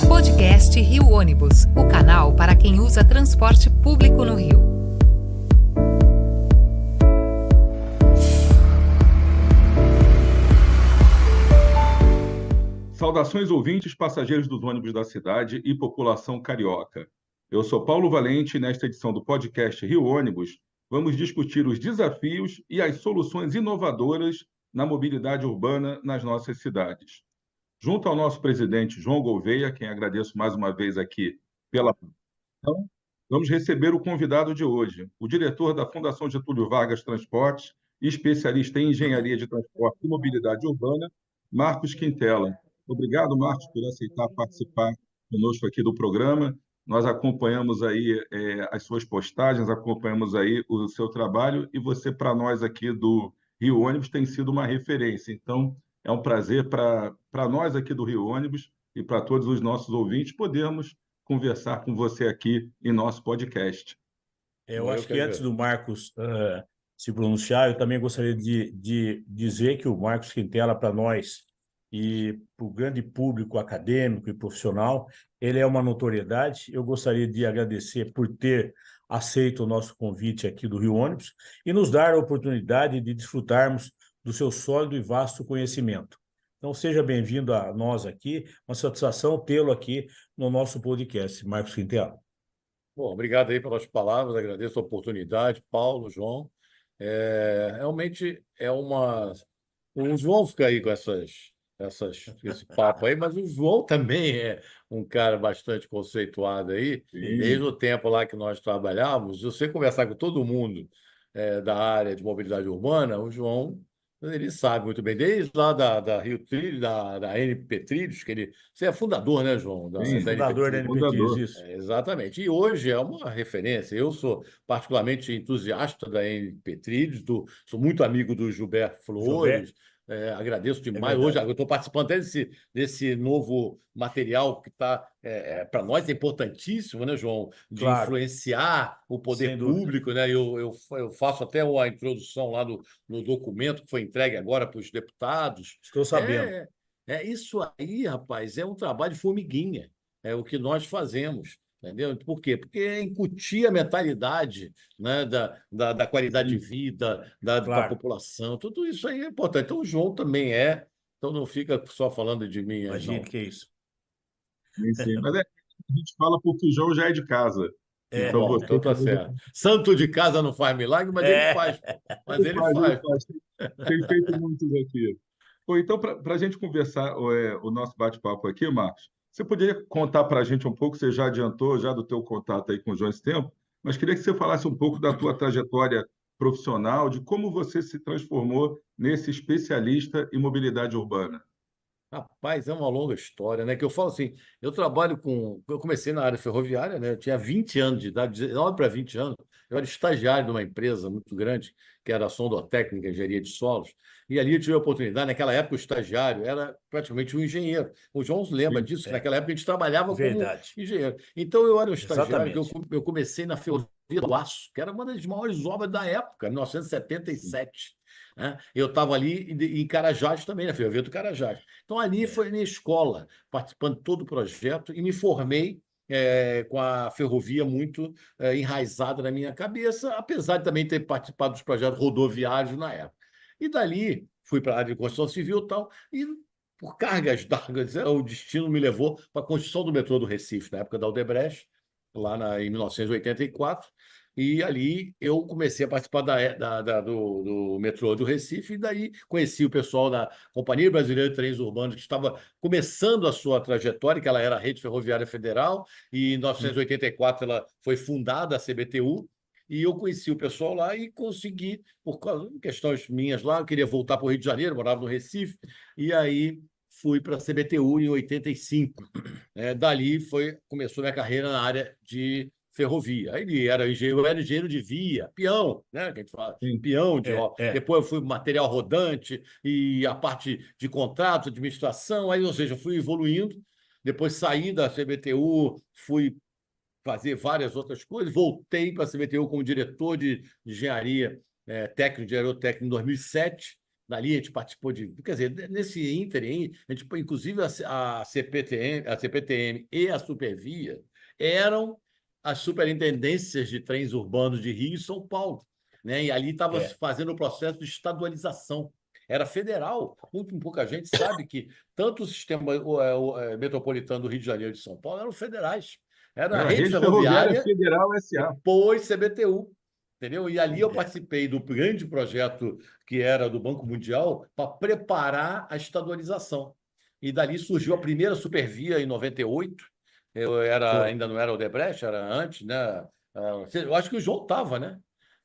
Podcast Rio Ônibus, o canal para quem usa transporte público no Rio. Saudações ouvintes, passageiros dos ônibus da cidade e população carioca. Eu sou Paulo Valente e nesta edição do podcast Rio Ônibus vamos discutir os desafios e as soluções inovadoras na mobilidade urbana nas nossas cidades. Junto ao nosso presidente João Gouveia, quem agradeço mais uma vez aqui pela participação, vamos receber o convidado de hoje, o diretor da Fundação Getúlio Vargas Transportes e especialista em engenharia de transporte e mobilidade urbana, Marcos Quintela. Obrigado, Marcos, por aceitar participar conosco aqui do programa. Nós acompanhamos aí as suas postagens, acompanhamos aí o seu trabalho e você, para nós aqui do Rio Ônibus, tem sido uma referência. Então, é um prazer para nós aqui do Rio Ônibus e para todos os nossos ouvintes podermos conversar com você aqui em nosso podcast. Eu acho que antes do Marcos se pronunciar, eu também gostaria de dizer que o Marcos Quintela, para nós e para o grande público acadêmico e profissional, ele é uma notoriedade. Eu gostaria de agradecer por ter aceito o nosso convite aqui do Rio Ônibus e nos dar a oportunidade de desfrutarmos do seu sólido e vasto conhecimento. Então, seja bem-vindo a nós aqui, uma satisfação tê-lo aqui no nosso podcast, Marcos Quintela. Bom, obrigado aí pelas palavras, agradeço a oportunidade, Paulo, João. Realmente é uma... O João fica aí com esse papo aí, mas o João também é um cara bastante conceituado aí. Desde o tempo lá que nós trabalhávamos, se você conversar com todo mundo da área de mobilidade urbana, o João... Ele sabe muito bem, desde lá da Rio Trilhos, da NP Trilhos, você é fundador, né, João? Sim, fundador da NP Trilhos, isso. Exatamente. E hoje é uma referência. Eu sou particularmente entusiasta da NP Trilhos, sou muito amigo do Gilberto Flores. Agradeço demais. Hoje eu estou participando até desse novo material que está, para nós, é importantíssimo, né, João? De influenciar o poder público, né? Eu faço até a introdução lá no documento que foi entregue agora para os deputados. Estou sabendo. Isso aí, rapaz, é um trabalho de formiguinha. É o que nós fazemos. Entendeu? Por quê? Porque incutir a mentalidade, né, da qualidade de vida, da população, tudo isso aí é importante. Então, o João também então não fica só falando de mim. Imagina que é isso. Sim. Mas a gente fala porque o João já é de casa. Então tá certo. Santo de casa não faz milagre, mas ele faz. Mas ele faz. Tem feito muitos aqui. Então, para a gente conversar o nosso bate-papo aqui, Marcos, você poderia contar para a gente um pouco, você já adiantou já do teu contato aí com o João esse tempo, mas queria que você falasse um pouco da tua trajetória profissional, de como você se transformou nesse especialista em mobilidade urbana. Rapaz, é uma longa história, né? Que eu falo assim, eu comecei na área ferroviária, né? Eu tinha 20 anos de idade, 19 para 20 anos. Eu era estagiário de uma empresa muito grande, que era a Sondotécnica Engenharia de Solos, e ali eu tive a oportunidade, naquela época o estagiário era praticamente um engenheiro. O João se lembra disso, que naquela época a gente trabalhava como engenheiro. Então eu era um estagiário, eu comecei na Ferrovia do Aço, que era uma das maiores obras da época, 1977. Né? Eu estava ali em Carajás também, na Ferrovia do Carajás. Então, ali foi a minha escola, participando de todo o projeto, e me formei com a ferrovia muito enraizada na minha cabeça, apesar de também ter participado dos projetos rodoviários na época. E dali fui para a área de construção civil e tal, e por cargas d'água, o destino me levou para a construção do metrô do Recife, na época da Odebrecht, lá em 1984. E ali eu comecei a participar do metrô do Recife, e daí conheci o pessoal da Companhia Brasileira de Trens Urbanos, que estava começando a sua trajetória, que ela era a Rede Ferroviária Federal, e em 1984 ela foi fundada, a CBTU, e eu conheci o pessoal lá e consegui, por causa de questões minhas lá, eu queria voltar para o Rio de Janeiro, morava no Recife, e aí fui para a CBTU em 85. Dali começou minha carreira na área de ferrovia. Aí eu era engenheiro de via, peão, né? Que a gente fala, peão de Depois eu fui material rodante e a parte de contrato, administração, aí, ou seja, fui evoluindo. Depois saí da CBTU, fui fazer várias outras coisas, voltei para a CBTU como diretor de engenharia técnico de aerotécnica em 2007. Dali a gente participou de... Quer dizer, nesse ínterim, a gente, inclusive a CPTM e a Supervia eram as superintendências de trens urbanos de Rio e São Paulo, né? E ali estava se fazendo o processo de estadualização. Era federal. Muito pouca gente sabe que tanto o sistema metropolitano do Rio de Janeiro e de São Paulo eram federais. Era a rede Ferroviária ferroviária, Federal S.A. depois CBTU. Entendeu? E ali eu É. participei do grande projeto que era do Banco Mundial para preparar a estadualização. E dali surgiu a primeira supervia em 98. Ainda não era o Odebrecht, era antes, né? Eu acho que o João estava, né?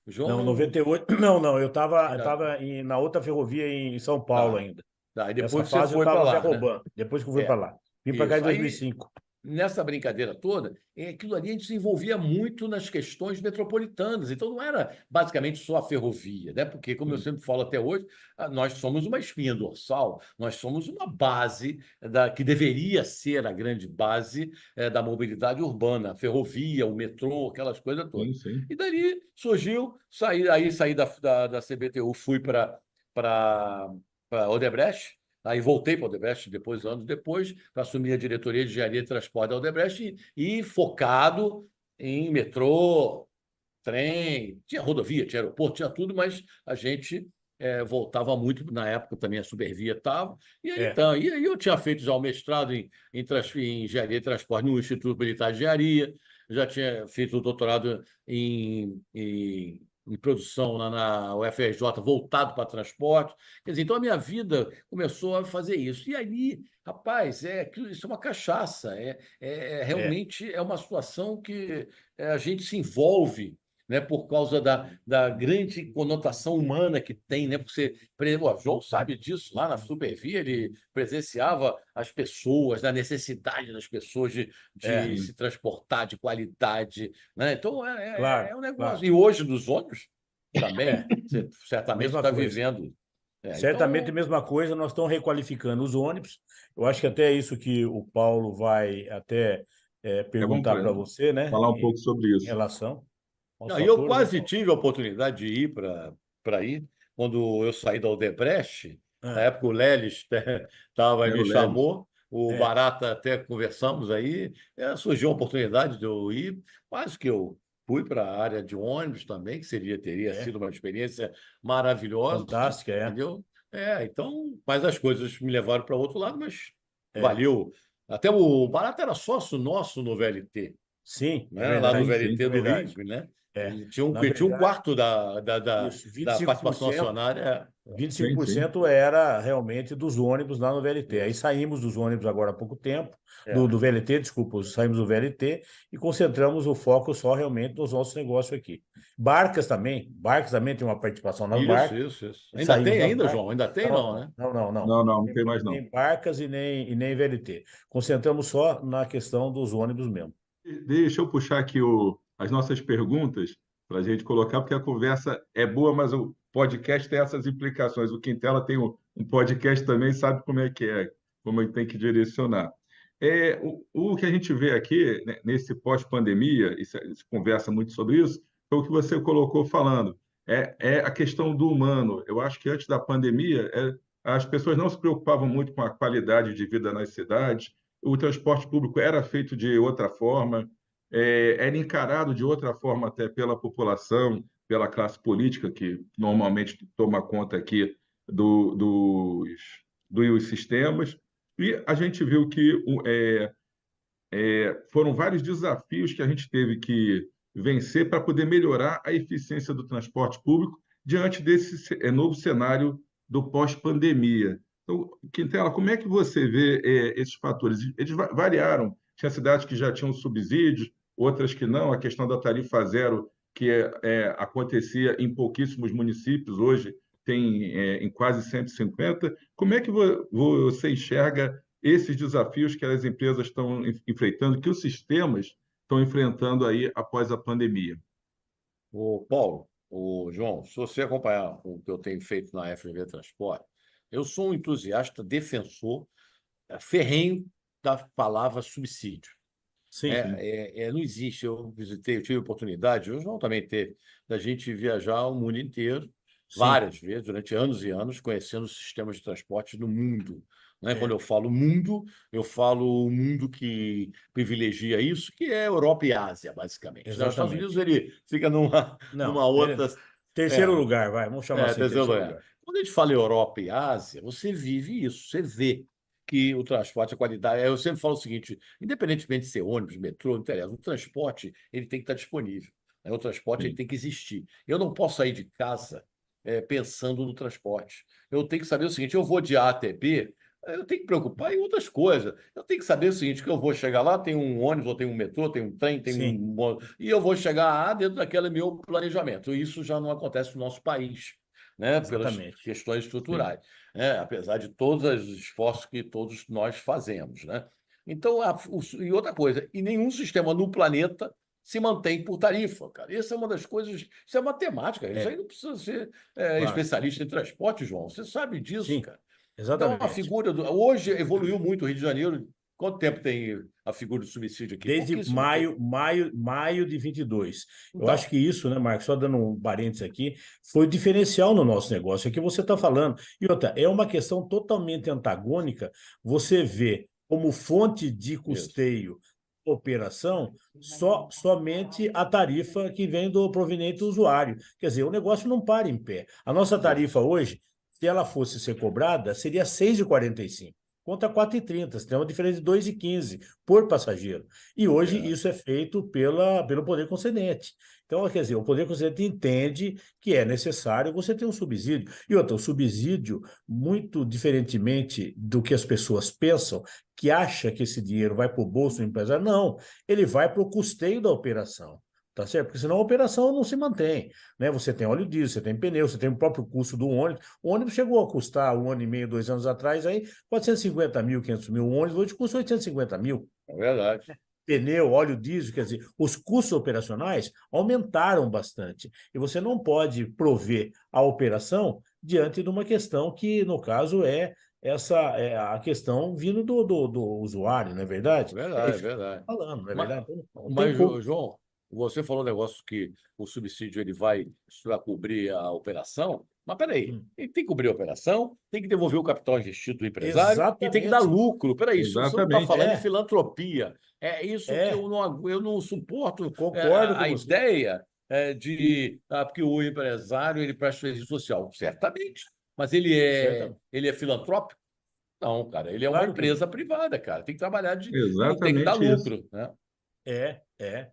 O João Não, 98. Não, eu estava Ainda- na outra ferrovia em São Paulo tá, ainda. tá. E Essa depois você fase eu foi para estava lá, né? Ferroban, depois que eu fui para É, lá. Vim para cá em isso. Aí 2005. nessa brincadeira toda, aquilo ali a gente se envolvia muito nas questões metropolitanas. Então, não era basicamente só a ferrovia, né? Porque, como eu sempre falo até hoje, nós somos uma espinha dorsal, nós somos uma base que deveria ser a grande base da mobilidade urbana, a ferrovia, o metrô, aquelas coisas todas. Sim, sim. E dali surgiu, saí da CBTU, fui para Odebrecht. Aí voltei para a Odebrecht anos depois, para assumir a diretoria de engenharia e transporte da Odebrecht e focado em metrô, trem, tinha rodovia, tinha aeroporto, tinha tudo, mas a gente voltava muito, na época também a Supervia estava, e aí, É, então, e aí eu tinha feito já o mestrado em engenharia e transporte no Instituto Militar de Engenharia, já tinha feito o doutorado em produção lá na UFRJ, voltado para transporte. Quer dizer, então a minha vida começou a fazer isso. E aí, rapaz, isso é uma cachaça, é, realmente é uma situação que a gente se envolve, né, por causa da grande conotação humana que tem, né? Porque o João sabe disso, lá na Supervia, ele presenciava as pessoas, a necessidade das pessoas de é, se transportar, de qualidade, né? Então, é claro, um negócio. claro. E hoje, dos ônibus, também, É, você certamente mesma está coisa. vivendo. Certamente a Então, mesma coisa, nós estamos requalificando os ônibus. Eu acho que até isso que o Paulo vai até Vamos perguntar para você, né, falar um pouco sobre em relação. relação aos aí eu fatores, né, quase Paulo? tive a oportunidade de ir para aí, quando eu saí da Odebrecht, na Ah, época o Leles Era me o Leles. chamou, o é, Barata até conversamos aí, surgiu a oportunidade de eu ir, quase que eu fui para a área de ônibus também, que teria é, sido uma experiência maravilhosa, fantástica, entendeu? Então, mas as coisas me levaram para outro lado, mas é. valeu. Até o Barata era sócio nosso no VLT, Sim, é né? Lá no Sim, verdade, sim. é VLT do Rio, verdade. né? É. Na Ele tinha um verdade, quarto isso, da participação 25%. acionária. vinte e cinco Sim, por sim. cento era realmente dos ônibus lá no VLT. Aí Isso. saímos dos ônibus agora há pouco tempo, É. do VLT, desculpa, saímos do VLT e concentramos o foco só realmente nos nossos negócios aqui. Barcas também tem uma participação nas barcas, Isso. e Ainda saímos tem das ainda, barcas. João? Ainda tem, Não, não, não, né? não, não, não. Não, não, não Nem, tem mais não. nem barcas e nem VLT. Concentramos só na questão dos ônibus mesmo. Deixa eu puxar aqui as nossas perguntas para a gente colocar, porque a conversa é boa, mas o podcast tem essas implicações. O Quintela tem um podcast também, sabe como é, como ele tem que direcionar. O que a gente vê aqui, né, nesse pós-pandemia, e se conversa muito sobre isso, foi o que você colocou falando, é a questão do humano. Eu acho que antes da pandemia, as pessoas não se preocupavam muito com a qualidade de vida nas cidades, o transporte público era feito de outra forma, era encarado de outra forma até pela população, pela classe política, que normalmente toma conta aqui dos sistemas, e a gente viu que foram vários desafios que a gente teve que vencer para poder melhorar a eficiência do transporte público diante desse novo cenário do pós-pandemia. Então, Quintela, como é que você vê esses fatores? Eles variaram. Tinha cidades que já tinham subsídios, outras que não. A questão da tarifa zero, que acontecia em pouquíssimos municípios, hoje tem em quase 150. Como é que você enxerga esses desafios que as empresas estão enfrentando, que os sistemas estão enfrentando aí após a pandemia? O Paulo, o João, se você acompanhar o que eu tenho feito na FGV Transporte, eu sou um entusiasta, defensor, ferrenho da palavra subsídio. Sim, Não existe. Eu tive a oportunidade, o João também teve, da gente viajar o mundo inteiro várias vezes, durante anos e anos, conhecendo os sistemas de transporte no mundo. Né? Quando eu falo mundo, eu falo o mundo que privilegia isso, que é Europa e Ásia, basicamente. Né? Os Estados Unidos Exatamente. ele fica numa Não, outra. terceiro lugar, vai, vamos chamar assim, Terceiro terceiro lugar. lugar. Quando a gente fala Europa e Ásia, você vive isso, você vê que o transporte, a qualidade. Eu sempre falo o seguinte: independentemente de ser ônibus, metrô, não interessa, o transporte ele tem que estar disponível. Né? O transporte ele tem que existir. Eu não posso sair de casa pensando no transporte. Eu tenho que saber o seguinte: eu vou de A até B. Eu tenho que preocupar em outras coisas. Eu tenho que saber o seguinte, que eu vou chegar lá, tem um ônibus, ou tem um metrô, tem um trem, Sim, e eu vou chegar a dentro daquele meu planejamento. Isso já não acontece no nosso país, né? Pelas exatamente. questões Sim. estruturais, né? Apesar de todos os esforços que todos nós fazemos, né? Então, e outra coisa, e nenhum sistema no planeta se mantém por tarifa, cara. Isso é uma das coisas, isso é matemática, isso aí não precisa ser Claro. especialista em transporte, João. Você sabe disso, Sim, cara. Então, a exatamente. figura hoje evoluiu muito o Rio de Janeiro. Quanto tempo tem a figura do subsídio aqui? Desde Pouquíssimo tempo. maio de 22. Eu acho Então, que isso, né, Marcos, só dando um parênteses aqui, foi o diferencial no nosso negócio, é que você está falando. E outra, é uma questão totalmente antagônica você vê como fonte de isso. custeio operação somente a tarifa que vem do proveniente do usuário. Quer dizer, o negócio não para em pé. A nossa tarifa Isso. hoje, se ela fosse ser cobrada, seria 6,45 contra 4,30. Você tem uma diferença de 2,15 por passageiro. E hoje É, isso é feito pelo poder concedente. Então, quer dizer, o poder concedente entende que é necessário você ter um subsídio. E outra, o subsídio, muito diferentemente do que as pessoas pensam, que acha que esse dinheiro vai para o bolso do empresário, não, ele vai para o custeio da operação. Tá certo? Porque senão a operação não se mantém. Né? Você tem óleo diesel, você tem pneu, você tem o próprio custo do ônibus. O ônibus chegou a custar 1 ano e meio, 2 anos atrás, aí 450 mil, 500 mil. O ônibus hoje custa 850 mil. é verdade. Pneu, óleo diesel, quer dizer, os custos operacionais aumentaram bastante. E você não pode prover a operação diante de uma questão que, no caso, a questão vindo do usuário, não é verdade? É É isso que eu verdade. estou falando, não é Mas, verdade? Então, não tem mas, como. João, você falou um negócio que o subsídio ele vai cobrir a operação. Mas peraí, Hum. ele tem que cobrir a operação, tem que devolver o capital investido do empresário e tem que dar Exatamente. lucro. Peraí, você não está Exatamente. falando de É, filantropia. É isso que é, eu não suporto concordo com a você. ideia porque o empresário ele presta serviço social. Certamente. Mas Certamente. ele é filantrópico? Não, cara, ele é uma Claro que não. empresa privada, cara. Tem que trabalhar e tem que dar Exatamente isso. lucro, né? É.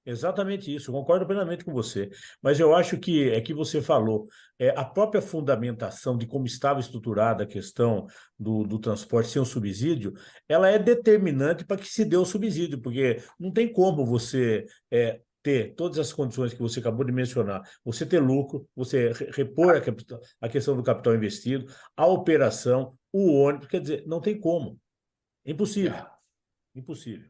Exatamente isso, eu concordo plenamente com você. Mas eu acho que é que você falou, a própria fundamentação de como estava estruturada a questão do transporte sem o subsídio, ela é determinante para que se dê o subsídio, porque não tem como você ter todas as condições que você acabou de mencionar, você ter lucro, você repor a questão do capital investido, a operação, o ônibus, quer dizer, não tem como. Impossível, É. impossível,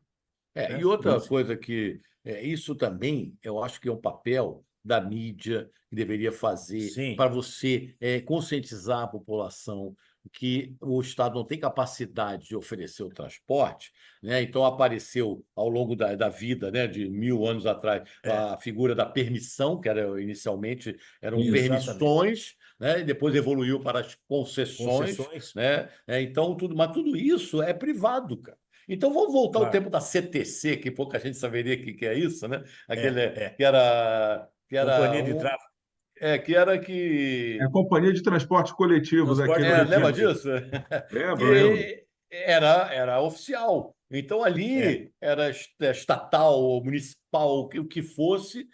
E né? outra coisa que isso também eu acho que é um papel da mídia que deveria fazer Sim, para você conscientizar a população que o Estado não tem capacidade de oferecer o transporte, né? Então apareceu ao longo da vida, né, de 1000 anos atrás, é, a figura da permissão, que era inicialmente eram exatamente. permissões, né? E depois evoluiu para as concessões, Concessões, né? Então mas tudo isso é privado, cara. Então vamos voltar ao claro. tempo da CTC, que pouca gente saberia o que é isso, né? É, Aquele é. que era Companhia de tráfego, que era É a que Companhia de Transportes Coletivos aqui transporte no Rio de lembra Janeiro. coletivo. disso? Lembro. Que era oficial. Então É, ali era estatal ou municipal, o que fosse,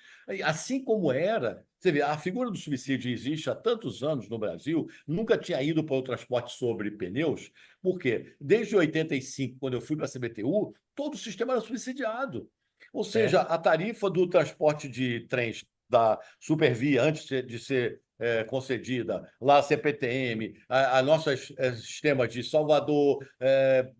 assim como era. Você vê, a figura do subsídio existe há tantos anos no Brasil, nunca tinha ido para o transporte sobre pneus, porque desde 85, quando eu fui para a CBTU, todo o sistema era subsidiado. Ou seja, é. a tarifa do transporte de trens da Supervia, antes de ser concedida, lá a CPTM, a nosso sistema de Salvador,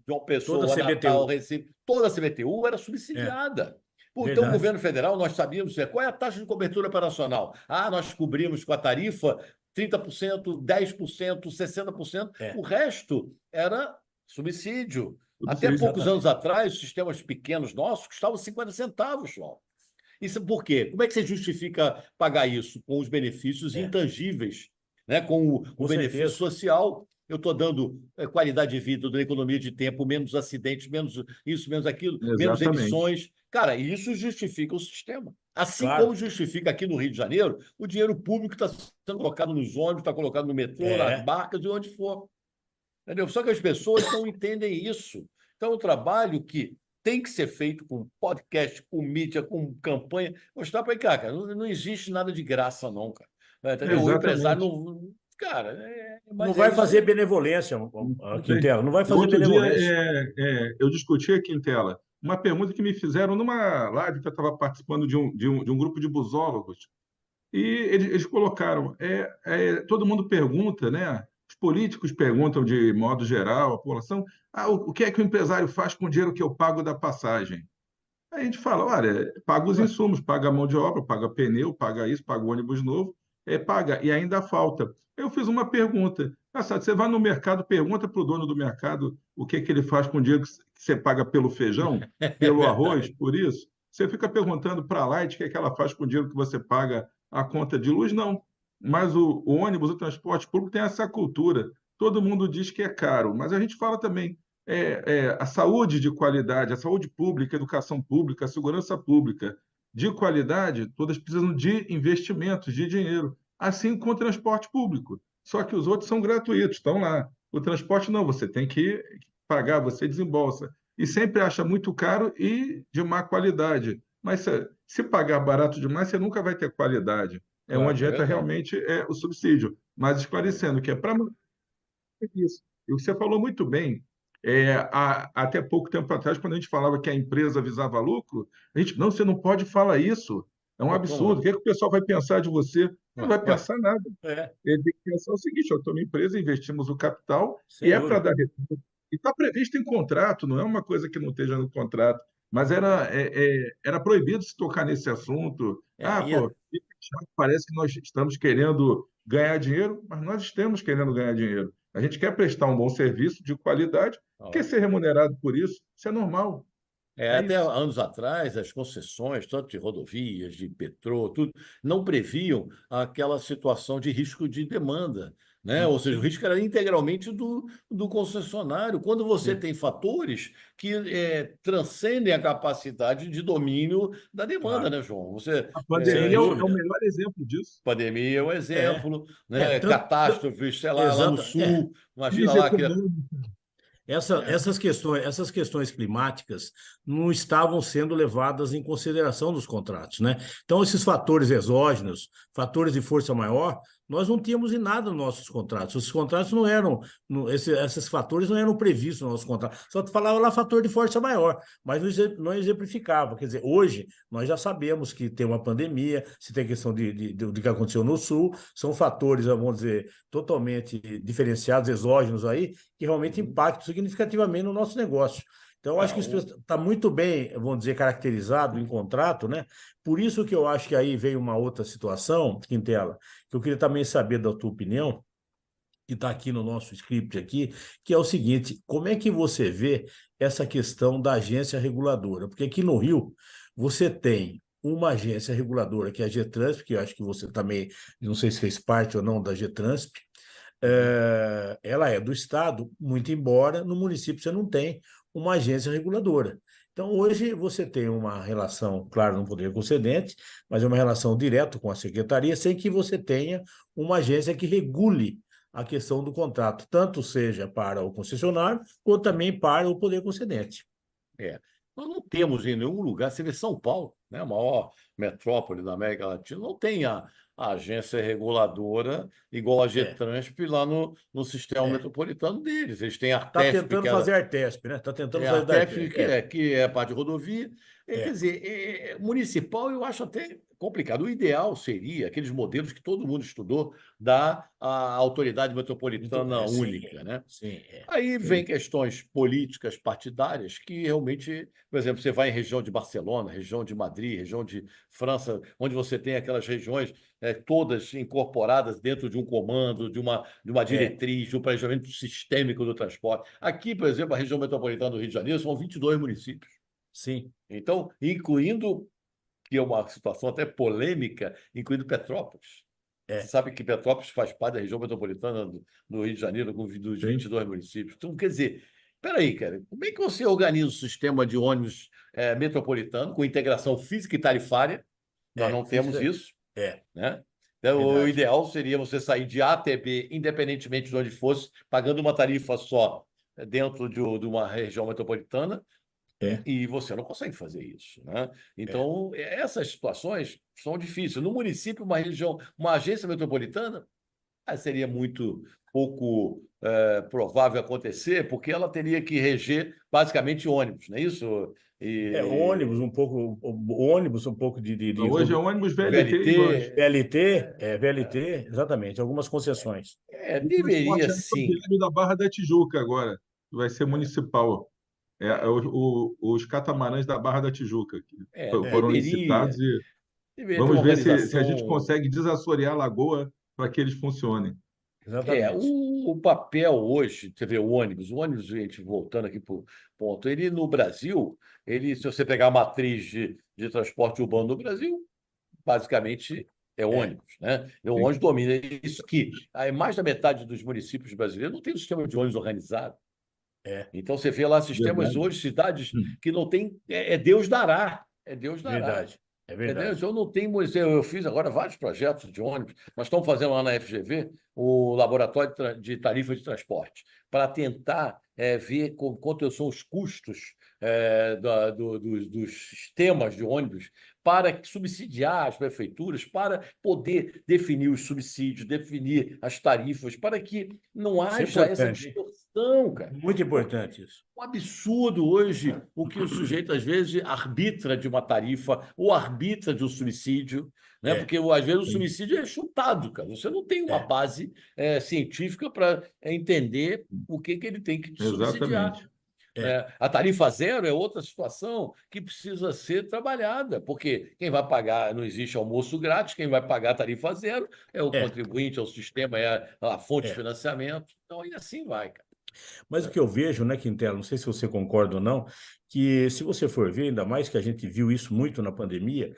João Toda a Pessoa, Natal, CBTU. Recife, toda a CBTU era É, subsidiada. Então, o verdade. governo federal, nós sabíamos qual é a taxa de cobertura operacional. Nós cobrimos com a tarifa 30%, 10%, 60%, É, o resto era subsídio. Até Subsídio. poucos anos exatamente. atrás, os sistemas pequenos nossos custavam 50 centavos, João. Isso por quê? Como é que você justifica pagar isso com os benefícios É, intangíveis né? Com o Com benefício certeza. social, eu estou dando qualidade de vida, dando economia de tempo, menos acidentes, menos isso, menos aquilo, menos Exatamente. emissões. Cara, isso justifica o sistema. Assim como Claro. justifica aqui no Rio de Janeiro o dinheiro público que está sendo colocado nos ônibus, está colocado no metrô, nas É. barcas e onde for. Entendeu? Só que as pessoas não entendem isso. Então, o trabalho que tem que ser feito com podcast, com mídia, com campanha, mostrar para ele, cara, não existe nada de graça, não, cara. Entendeu? O empresário Exatamente. não. Cara, Não mas é vai isso fazer aí. benevolência, Também. Quintela. Não vai fazer Outro dia, benevolência. eu discuti aqui em tela uma pergunta que me fizeram numa live que eu estava participando de um grupo de busólogos. E eles colocaram, todo mundo pergunta, né? Os políticos perguntam de modo geral, a população, o que é que o empresário faz com o dinheiro que eu pago da passagem? Aí a gente fala, olha, paga os Ué, insumos, paga a mão de obra, paga pneu, paga isso, paga o ônibus novo, paga, e ainda falta. Eu fiz uma pergunta. Sabe, você vai no mercado, pergunta para o dono do mercado o que que ele faz com o dinheiro que você paga pelo feijão, É pelo arroz, verdade. por isso. Você fica perguntando para a Light o que é que ela faz com o dinheiro que você paga a conta de luz, não. Mas o ônibus, o transporte público tem essa cultura. Todo mundo diz que é caro, mas a gente fala também, a saúde de qualidade, a saúde pública, a educação pública, a segurança pública de qualidade, todas precisam de investimentos, de dinheiro, assim como o transporte público. Só que os outros são gratuitos, estão lá. O transporte não, você tem que pagar, você desembolsa. E sempre acha muito caro e de má qualidade. Mas se pagar barato demais, você nunca vai ter qualidade. É uma Claro, é dieta verdade. realmente o subsídio. Mas É. esclarecendo que é para isso. E o que você falou muito bem, até pouco tempo atrás, quando a gente falava que a empresa visava lucro, a gente, não, você não pode falar isso. É um Pô, como absurdo. O não? que é que o pessoal vai pensar de você? Não Ué, vai ué, pensar nada. é, Ele tem que pensar o seguinte: eu estou numa empresa, investimos o capital e sem é para dúvida. dar retorno. E está previsto em contrato, não é uma coisa que não esteja no contrato. Mas era proibido se tocar nesse assunto. É, Pô, fica chato, parece que nós estamos querendo ganhar dinheiro, mas nós estamos querendo ganhar dinheiro. A gente quer prestar um bom serviço de qualidade, quer ser ótimo. remunerado por isso. Isso é normal. É Até isso. anos atrás, as concessões, tanto de rodovias, de metrô, tudo, não previam aquela situação de risco de demanda, né? Ou seja, o risco era integralmente do concessionário. Quando você Sim. tem fatores que transcendem a capacidade de domínio da demanda, Claro. né, João? Você, A Sem pandemia é o dúvida. melhor exemplo disso. pandemia é um É. exemplo, É, né? Catástrofes, sei lá, lá no exato. É. sul, imagina Crise lá que. econômica. Essas questões climáticas não estavam sendo levadas em consideração nos contratos, né? Então, esses fatores exógenos, fatores de força maior, nós não tínhamos em nada nos nossos contratos. Os contratos não eram, esses fatores não eram previstos nos nossos contratos. Só falava lá fator de força maior, mas não exemplificava. Quer dizer, hoje nós já sabemos que tem uma pandemia, se tem questão de que aconteceu no Sul, são fatores, vamos dizer, totalmente diferenciados, exógenos aí, que realmente Uhum. impactam significativamente no nosso negócio. Então, eu É, acho que isso está muito bem, vamos dizer, caracterizado em contrato, né? Por isso que eu acho que aí veio uma outra situação, Quintela, que eu queria também saber da tua opinião, que está aqui no nosso script aqui, que é o seguinte: como é que você vê essa questão da agência reguladora? Porque aqui no Rio você tem uma agência reguladora, que é a Getransp, que eu acho que você também, não sei se fez parte ou não da Getransp, uhum. ela é do Estado, muito embora no município você não tem uma agência reguladora. Então, hoje você tem uma relação, claro, no poder concedente, mas é uma relação direta com a secretaria, sem que você tenha uma agência que regule a questão do contrato, tanto seja para o concessionário, quanto também para o poder concedente. É. Nós não temos em nenhum lugar, você vê São Paulo, né, a maior metrópole da América Latina, não tem a agência reguladora igual a É, Getransp lá no sistema é. metropolitano deles. Eles têm a Está Artesp, que tentando é fazer a Artesp, né? Está tentando a fazer da Artesp, Artesp. É, que é a parte de rodovia. Quer é. dizer, municipal eu acho até complicado. O ideal seria aqueles modelos que todo mundo estudou da a autoridade Então, metropolitana sim, única, né? sim, é. Aí vem Sim. questões políticas partidárias que realmente, por exemplo, você vai em região de Barcelona, região de Madrid, região de França, onde você tem aquelas regiões todas incorporadas dentro de um comando, de uma É, diretriz, de um planejamento sistêmico do transporte. Aqui, por exemplo, a região metropolitana do Rio de Janeiro são 22 municípios. sim. Então, incluindo, que é uma situação até polêmica, incluindo Petrópolis. Você sabe que Petrópolis faz parte da região metropolitana do Rio de Janeiro, dos 22 municípios. Então, quer dizer, espera aí, cara, como é que você organiza o sistema de ônibus metropolitano com integração física e tarifária? Nós não temos isso, né? Então, o ideal seria você sair de A até B, independentemente de onde fosse, pagando uma tarifa só dentro de uma região metropolitana, e você não consegue fazer isso, né? Então, essas situações são difíceis. No município, uma região, uma agência metropolitana, seria muito pouco provável acontecer, porque ela teria que reger basicamente ônibus, não é isso? Ônibus, um pouco de Hoje é ônibus VLT. VLT, exatamente, algumas concessões. Deveria sim. Da Barra da Tijuca agora, vai ser municipal. Os catamarãs da Barra da Tijuca, que foram licitados, e vamos ver se a gente consegue desassorear a lagoa para que eles funcionem. Exatamente. O papel hoje, você vê o ônibus, gente, voltando aqui para o ponto, ele no Brasil, se você pegar a matriz de transporte urbano no Brasil, basicamente é ônibus, né? O ônibus domina isso aqui. Mais da metade dos municípios brasileiros não tem um sistema de ônibus organizado. Então você vê lá sistemas hoje, cidades que não tem, Deus dará. Deus dará. É verdade. Entendeu? Eu não tenho, eu fiz agora vários projetos de ônibus, nós estamos fazendo lá na FGV o laboratório de tarifa de transporte, para tentar ver quanto são os custos dos sistemas de ônibus, para subsidiar as prefeituras, para poder definir os subsídios, definir as tarifas, para que não haja essa distorção, cara. Muito importante isso. Um absurdo hoje o que o sujeito, às vezes, arbitra de uma tarifa ou arbitra de um subsídio, né? Porque, às vezes, o subsídio é chutado, cara. Você não tem uma base científica para entender o que ele tem que subsidiar. Exatamente. A tarifa zero é outra situação que precisa ser trabalhada, porque quem vai pagar, não existe almoço grátis, quem vai pagar a tarifa zero é o contribuinte, é o sistema, é a fonte de financiamento. Então, e assim vai, cara. Mas o que eu vejo, né, Quintela, não sei se você concorda ou não, que se você for ver, ainda mais que a gente viu isso muito na pandemia,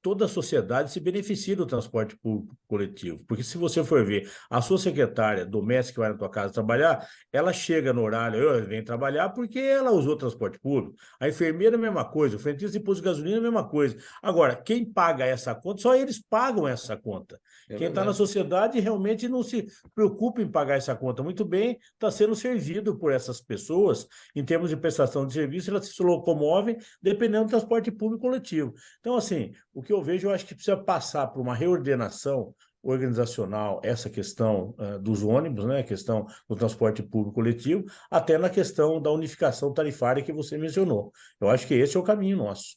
toda a sociedade se beneficia do transporte público coletivo. Porque se você for ver, a sua secretária doméstica que vai na tua casa trabalhar, ela chega no horário, vem trabalhar porque ela usou transporte público. A enfermeira, a mesma coisa. O frentista de posto de gasolina, a mesma coisa. Agora, quem paga essa conta, só eles pagam essa conta. Quem está na sociedade realmente não se preocupa em pagar essa conta. Muito bem, está sendo servido por essas pessoas, em termos de prestação de serviço, elas se locomovem dependendo do transporte público coletivo. Então, assim, o que eu vejo, eu acho que precisa passar por uma reordenação organizacional, essa questão dos ônibus, né, a questão do transporte público coletivo, até na questão da unificação tarifária que você mencionou. Eu acho que esse é o caminho nosso.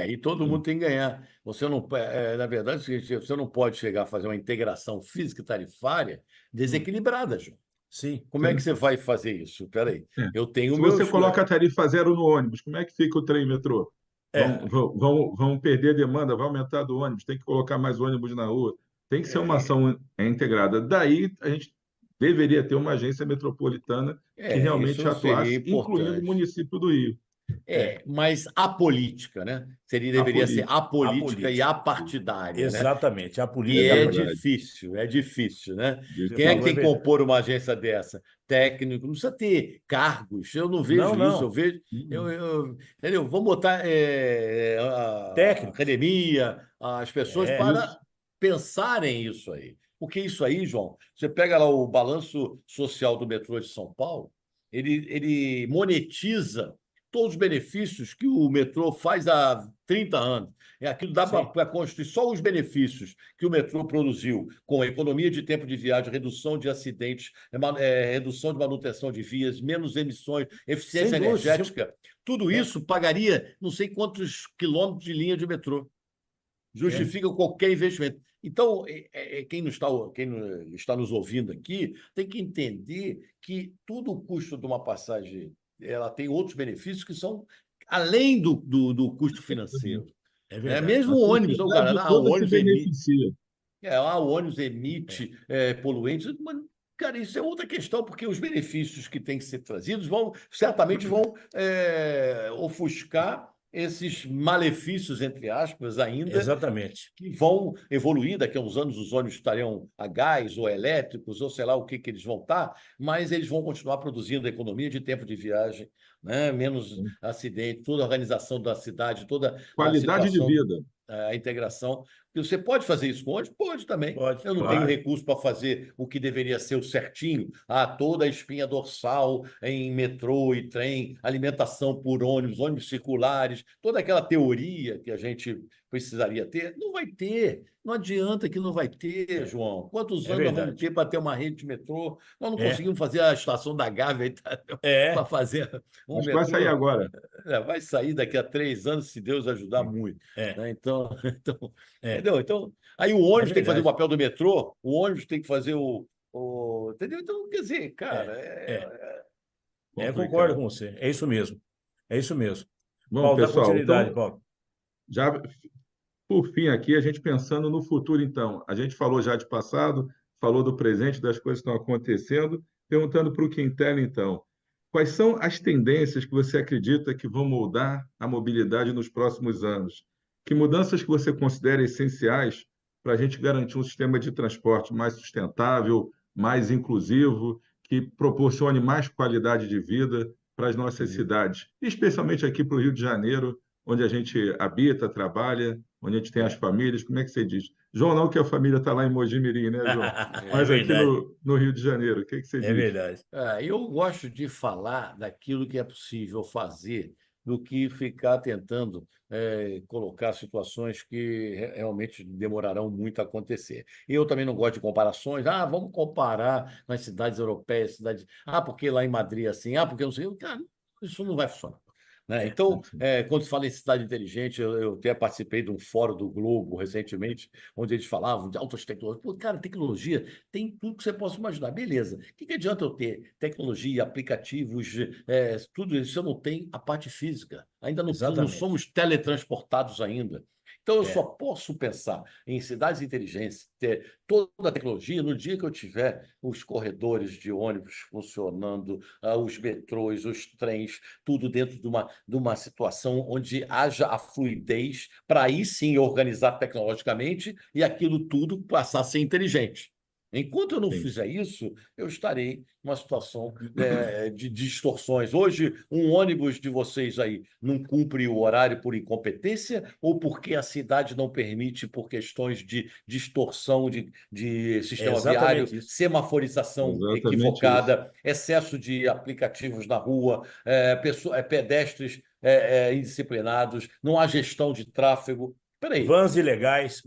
E todo mundo tem que ganhar. Você não, na verdade, você não pode chegar a fazer uma integração física e tarifária desequilibrada, João. Sim. Como é que você vai fazer isso? Espera aí. Eu tenho Se você coloca a tarifa zero no ônibus, como é que fica o trem e metrô? Vão perder demanda, vai aumentar do ônibus, tem que colocar mais ônibus na rua. Tem que ser uma ação integrada. Daí, a gente deveria ter uma agência metropolitana que realmente atuasse, incluindo o município do Rio. Mas a política, né? Deveria ser apolítica e apartidária. Exatamente, né? A política. E é difícil, né? Quem é que tem que compor uma agência dessa? Técnico, não precisa ter cargos. Eu não vejo isso, eu vejo. Entendeu? Vamos botar a academia, as pessoas para pensarem isso aí. Porque isso aí, João, você pega lá o balanço social do metrô de São Paulo, ele monetiza todos os benefícios que o metrô faz há 30 anos. Aquilo dá para construir só os benefícios que o metrô produziu, com a economia de tempo de viagem, redução de acidentes, redução de manutenção de vias, menos emissões, eficiência energética. Tudo isso pagaria não sei quantos quilômetros de linha de metrô. Justifica qualquer investimento. Então, quem está nos ouvindo aqui tem que entender que todo o custo de uma passagem ela tem outros benefícios que são além do custo financeiro. Mesmo o ônibus, o ônibus emite poluentes, mas, cara, isso é outra questão, porque os benefícios que têm que ser trazidos certamente vão ofuscar esses malefícios, entre aspas, ainda, Exatamente. que vão evoluir. Daqui a uns anos os ônibus estarão a gás ou elétricos, ou sei lá o que eles vão estar, mas eles vão continuar produzindo economia de tempo de viagem, né? Menos acidente, toda a organização da cidade, toda a Qualidade de situação, vida. a integração. E você pode fazer isso com ônibus? Pode também. Pode, Eu não claro. tenho recurso para fazer o que deveria ser o certinho. Toda a espinha dorsal em metrô e trem, alimentação por ônibus circulares, toda aquela teoria que a gente precisaria ter, não vai ter. Não adianta que não vai ter, João. Quantos anos nós vamos verdade. ter para ter uma rede de metrô? Nós não É. conseguimos fazer a estação da Gávea para fazer um Acho que vai metrô. sair agora. Vai sair daqui a 3 anos, se Deus ajudar muito. Né? Então, entendeu? Então, aí o ônibus tem que fazer o verdade. papel do metrô, o ônibus tem que fazer entendeu? Então, quer dizer, cara, Concordo com você. É isso mesmo. É isso mesmo. Bom, Paulo, dá pessoal, continuidade, então, Paulo. já por fim aqui, a gente pensando no futuro, então. A gente falou já de passado, falou do presente, das coisas que estão acontecendo, perguntando para o Quintela, então, quais são as tendências que você acredita que vão moldar a mobilidade nos próximos anos? Que mudanças que você considera essenciais para a gente garantir um sistema de transporte mais sustentável, mais inclusivo, que proporcione mais qualidade de vida para as nossas cidades, especialmente aqui para o Rio de Janeiro, onde a gente habita, trabalha, onde a gente tem as famílias, como é que você diz? João, não que a família está lá em Mogi-mirim, né, João? Mas aqui verdade. no Rio de Janeiro, o que você É diz? verdade. Eu gosto de falar daquilo que é possível fazer do que ficar tentando colocar situações que realmente demorarão muito a acontecer. Eu também não gosto de comparações. Vamos comparar com as cidades europeias, cidades. Porque lá em Madrid é assim, porque não sei. Cara, isso não vai funcionar. Né? Então, quando se fala em cidade inteligente, eu até participei de um fórum do Globo recentemente, onde eles falavam de altas tecnologias. Pô, cara, tecnologia tem tudo que você possa imaginar. Beleza. O que adianta eu ter tecnologia, aplicativos, tudo isso se eu não tenho a parte física? Ainda não Exatamente. somos teletransportados ainda. Então, eu É. só posso pensar em cidades inteligentes, ter toda a tecnologia no dia que eu tiver os corredores de ônibus funcionando, os metrôs, os trens, tudo dentro de uma situação onde haja a fluidez para aí sim organizar tecnologicamente e aquilo tudo passar a ser inteligente. Enquanto eu não fizer isso, eu estarei numa situação de distorções. Hoje, um ônibus de vocês aí não cumpre o horário por incompetência ou porque a cidade não permite por questões de distorção de sistema viário, exatamente isso. semaforização Exatamente equivocada, excesso de aplicativos na rua, pedestres indisciplinados, não há gestão de tráfego. Peraí. Vans ilegais.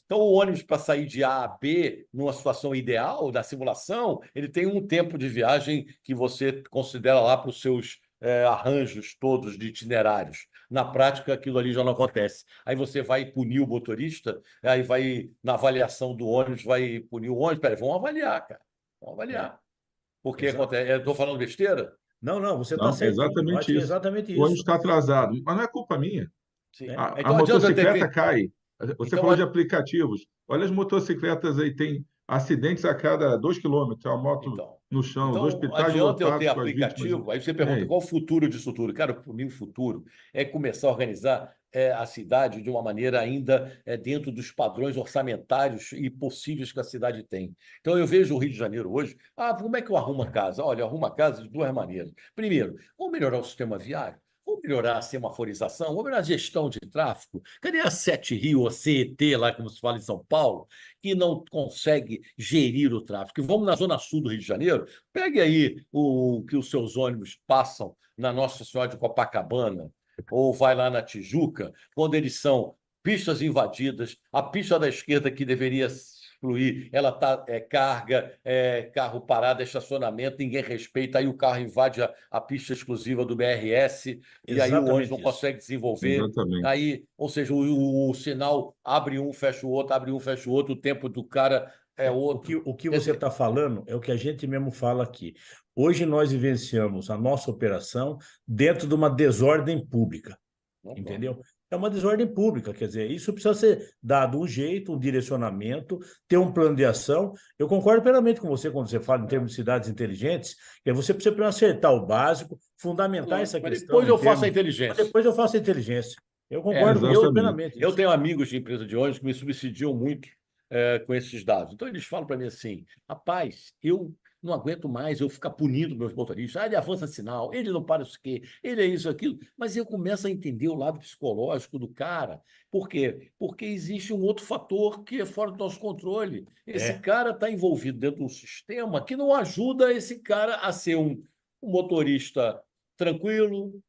Então, o ônibus, para sair de A a B, numa situação ideal da simulação, ele tem um tempo de viagem que você considera lá para os seus arranjos todos de itinerários. Na prática, aquilo ali já não acontece. Aí você vai punir o motorista, aí vai, na avaliação do ônibus, vai punir o ônibus. Peraí, vamos avaliar, cara. Vamos avaliar. Porque acontece. Estou falando besteira? Não, você está Não, é certinho. Eu acho exatamente que é isso. exatamente O ônibus isso. está atrasado, mas não é culpa minha. Sim. A Então, adianta eu ter motocicleta que... cai. Você Então, falou de aplicativos. Olha as motocicletas aí, tem acidentes a cada 2 quilômetros, a moto no chão, os hospitais adianta eu ter lotados com as vítimas. aplicativo? Aí você pergunta, qual o futuro disso tudo? Cara, para mim, o futuro é começar a organizar a cidade de uma maneira ainda dentro dos padrões orçamentários e possíveis que a cidade tem. Então, eu vejo o Rio de Janeiro hoje. Como é que eu arrumo a casa? Olha, eu arrumo a casa de duas maneiras. Primeiro, vamos melhorar o sistema viário. Vamos melhorar a semaforização, vamos melhorar a gestão de tráfego. Cadê a Sete Rio, ou CET, lá como se fala em São Paulo, que não consegue gerir o tráfego? Vamos na Zona Sul do Rio de Janeiro, pegue aí o que os seus ônibus passam na Nossa Senhora de Copacabana, ou vai lá na Tijuca, quando eles são pistas invadidas, a pista da esquerda que deveria fluir, ela está carga, carro parado, estacionamento, ninguém respeita, aí o carro invade a pista exclusiva do BRS, e aí o ônibus não consegue desenvolver. Exatamente. Aí, ou seja, o sinal abre um, fecha o outro, abre um, fecha o outro, o tempo do cara é outro. O que você está falando é o que a gente mesmo fala aqui. Hoje nós vivenciamos a nossa operação dentro de uma desordem pública, entendeu? é uma desordem pública, quer dizer, isso precisa ser dado um jeito, um direcionamento, ter um plano de ação. Eu concordo plenamente com você quando você fala em termos de cidades inteligentes, que você precisa primeiro acertar o básico, fundamentar essa questão. Depois eu faço a inteligência. Depois eu faço a inteligência. Eu concordo com você plenamente. Eu tenho amigos de empresa de ônibus que me subsidiam muito com esses dados. Então, eles falam para mim assim, rapaz, eu não aguento mais eu ficar punindo meus motoristas. Ele avança sinal, ele não para isso aqui, ele é isso, aquilo. Mas eu começo a entender o lado psicológico do cara. Por quê? Porque existe um outro fator que é fora do nosso controle. Esse cara está envolvido dentro de um sistema que não ajuda esse cara a ser um motorista tranquilo,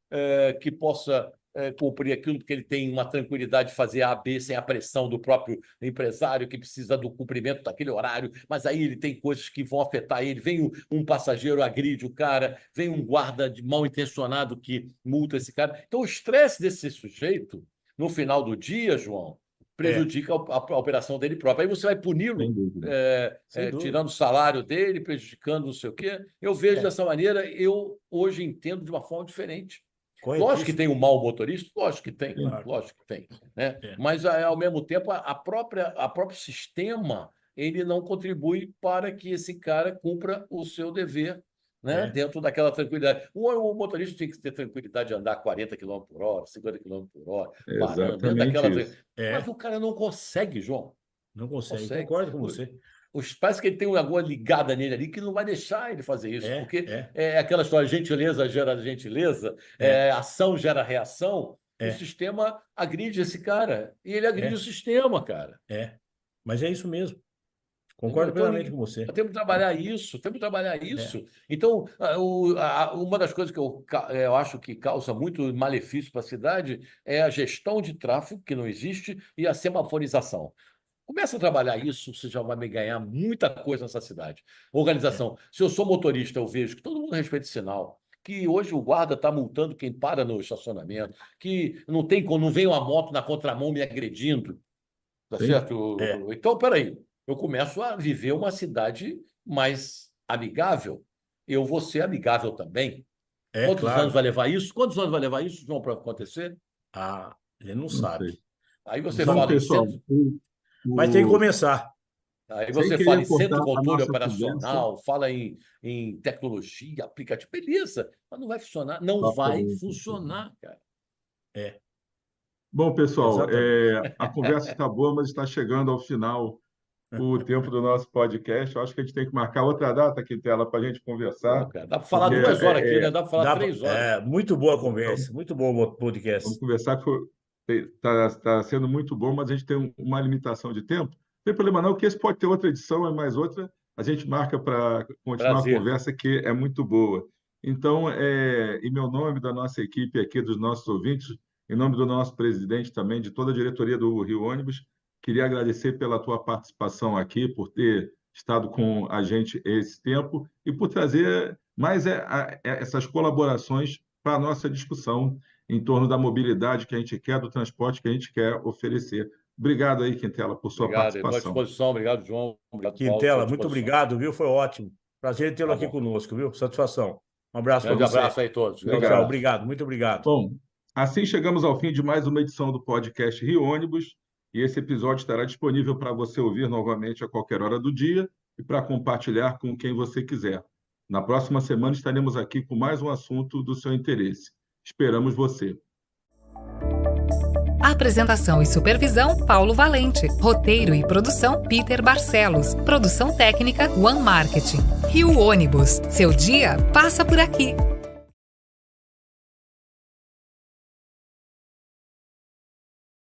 que possa cumprir aquilo que ele tem uma tranquilidade de fazer A, B, sem a pressão do próprio empresário que precisa do cumprimento daquele horário, mas aí ele tem coisas que vão afetar ele, vem um passageiro, agride o cara, vem um guarda mal intencionado que multa esse cara. Então o estresse desse sujeito, no final do dia, João, prejudica a operação dele próprio. Aí você vai puni-lo, tirando o salário dele, prejudicando não sei o quê. Eu vejo dessa maneira, eu hoje entendo de uma forma diferente. Lógico que tem um mau motorista, lógico que tem, lógico que tem, né? Mas, ao mesmo tempo, o próprio sistema ele não contribui para que esse cara cumpra o seu dever, né? Dentro daquela tranquilidade. O motorista tem que ter tranquilidade de andar 40 km por hora, 50 km por hora, parando, dentro daquela... Mas o cara não consegue, João. Não consegue. Concordo com você. Parece que ele tem uma agulha ligada nele ali que não vai deixar ele fazer isso, porque é aquela história, gentileza gera gentileza, ação gera reação, o sistema agride esse cara, e ele agride o sistema, cara. Mas é isso mesmo. Concordo plenamente com você. Temos que trabalhar isso, Então, uma das coisas que eu acho que causa muito malefício para a cidade é a gestão de tráfego, que não existe, e a semaforização. Começa a trabalhar isso, você já vai me ganhar muita coisa nessa cidade. Organização. Se eu sou motorista, eu vejo que todo mundo respeita o sinal, que hoje o guarda está multando quem para no estacionamento, que não vem uma moto na contramão me agredindo. Tá certo? Então, peraí, eu começo a viver uma cidade mais amigável. Eu vou ser amigável também. Quantos anos vai levar isso? Quantos anos vai levar isso, João, para acontecer? Ele não sabe. Aí você fala... pessoal, mas tem que começar. Aí você fala em centro de controle operacional, fala em tecnologia, aplicativo, beleza, mas não vai funcionar. Não vai funcionar, cara. Bom, pessoal, a conversa está boa, mas está chegando ao final o tempo do nosso podcast. Eu acho que a gente tem que marcar outra data aqui, Tela, para a gente conversar. Dá para falar 2 horas aqui, né? Dá para falar 3 horas. Muito boa a conversa, muito bom o podcast. Vamos conversar, está sendo muito bom, mas a gente tem uma limitação de tempo. Não tem problema não, que esse pode ter outra edição, é mais outra. A gente marca para continuar a conversa, que é muito boa. Então, em meu nome, da nossa equipe aqui, dos nossos ouvintes, em nome do nosso presidente também, de toda a diretoria do Rio Ônibus, queria agradecer pela tua participação aqui, por ter estado com a gente esse tempo e por trazer mais essas colaborações para a nossa discussão em torno da mobilidade que a gente quer, do transporte que a gente quer oferecer. Obrigado aí, Quintela, por sua participação. Estou à disposição. Obrigado, João. Obrigado, Quintela, Paulo, muito obrigado, viu? Foi ótimo. Prazer tê-lo aqui conosco, viu? Satisfação. Um abraço para você. Um abraço aí a todos. Tchau, obrigado, muito obrigado. Bom, assim chegamos ao fim de mais uma edição do podcast Rio Ônibus, e esse episódio estará disponível para você ouvir novamente a qualquer hora do dia e para compartilhar com quem você quiser. Na próxima semana estaremos aqui com mais um assunto do seu interesse. Esperamos você. Apresentação e supervisão, Paulo Valente. Roteiro e produção, Peter Barcelos. Produção técnica, One Marketing. Rio Ônibus. Seu dia passa por aqui.